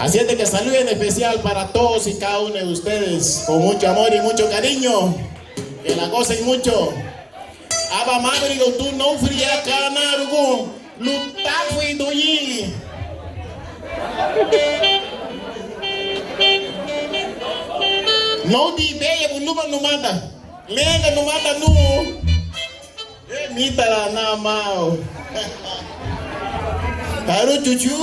Así es de que saludo en especial para todos y cada uno de ustedes, con mucho amor y mucho cariño, que la gocen mucho. Aba madrigo tú no fría canarugo, lutafu y doyi. No di beye bunuma numanda, lega numanda nu. Mita la na mao. Caruchuchu.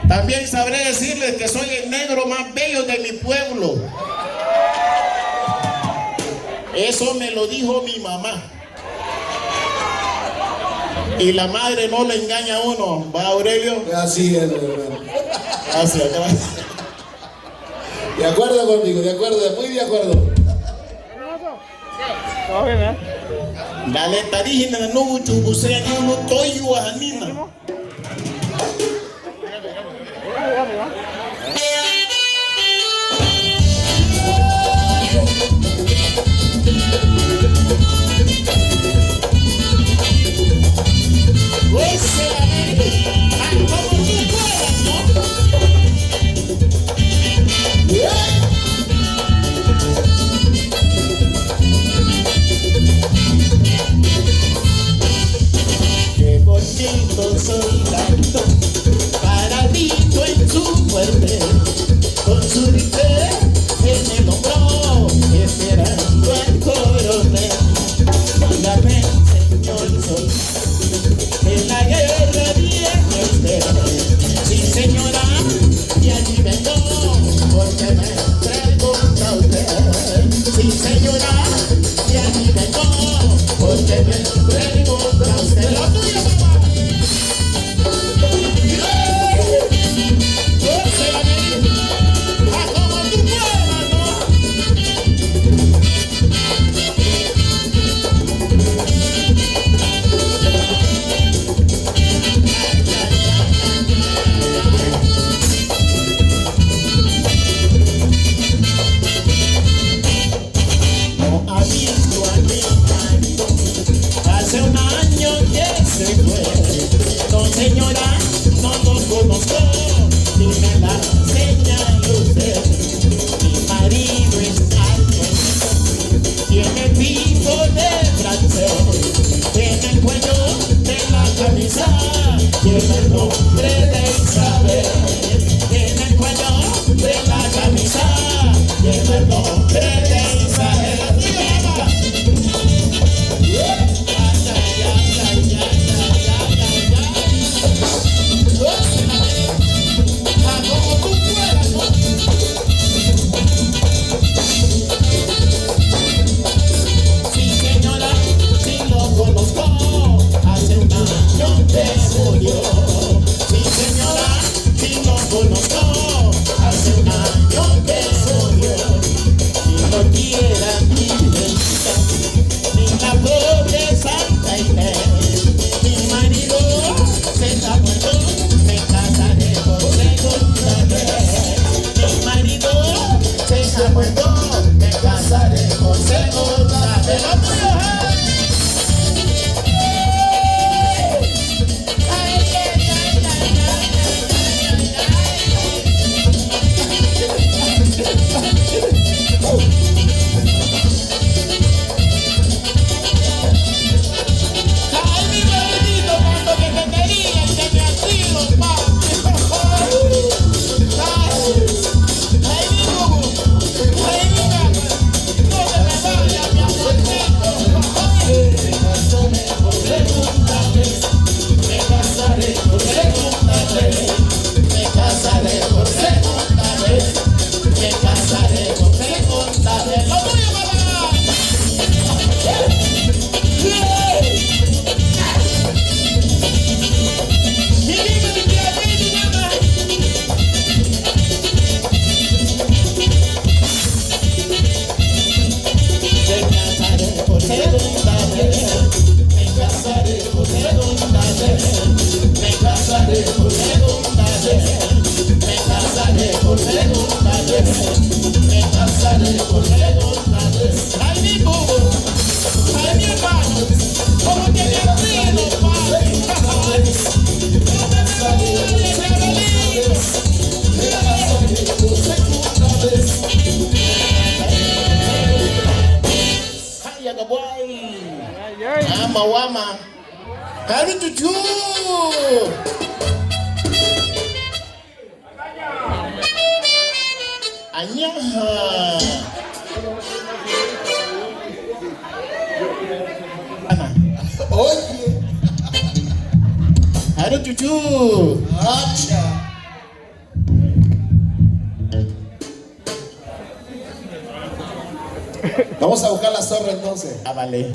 También sabré decirles que soy el negro más bello de mi pueblo. Eso me lo dijo mi mamá. Y la madre no le engaña a uno. ¿Va, Aurelio? Así es, hermano. Gracias, gracias. De acuerdo conmigo, de acuerdo, muy de acuerdo. La letra dígena no mucho busea ni uno toyo a Janina. Qué bonito soldado, paradito en su fuerte, con su rifle en el hombro, esperando al coronel. Dígame, señor soldado, en la guerra viene usted. Sí, señora, y allí vengo, porque me pregunta usted. Sí, señora, y allí vengo, porque me pregunta usted. ¡Lo tuyo, papá! ¡A como tú puedas, ¿no? No ha visto a mi marido, hace un año que se fue. No, señora, no lo conozco, ni me la señala usted. Mi marido es alto, tiene tipo de francés, tiene el cuello de la camisa, tiene el nombre de Isabel, tiene el cuello de la camisa, tiene el nombre de Isabel. Sí, señora, sí lo conozco, hace un año que murió. Sí, señora, sí lo conozco, hace un año que murió. Si no quiera mi bendita, ni la pobre Santa Inés, mi marido se está muerto, me casaré por segunda vez. Mi marido se está muerto, me casaré por segunda vez. ¡Lo tuyo, ay, mi bendito, cuando que te quería y que me ha sido, papi. Ay, mi Hugo, ay, mi gata, no te me vayas, mi amorcito. Me casaré por segunda vez, me casaré por segunda vez, me casaré por segunda vez, me casaré por segunda vez. ¡Lo tuyo, papá! Mi vida, mi tía, mi mamá. Me casaré por segunda vez, me casaré por segunda vez, me casaré por segunda vez, me casaré por segunda vez, me casaré por segunda vez. Ay, mi Hugo, ay, mi hermano, como que me ha sido, papi. No te me vayas, Gabrielito. Me casaré por segunda vez. Ay, Agaboy. Ama, wama. Caruchuchu. Añaja. Ana. Oye. Aro chuchu. Hacha. Vamos a buscar la zorra entonces. Ah, vale.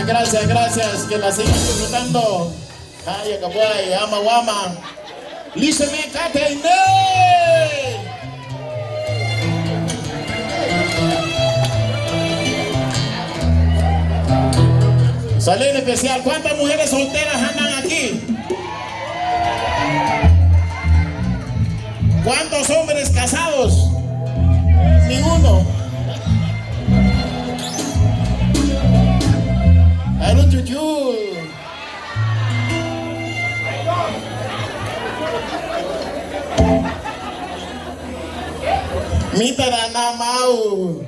Gracias, gracias, gracias. Que la sigan disfrutando. Ay, Acapuay, ama, guama. Líseme, Kate, Saludo especial. ¿Cuántas mujeres solteras andan aquí? ¿Cuántos hombres casados? Ninguno. Hay un chuchu. Mita na mau.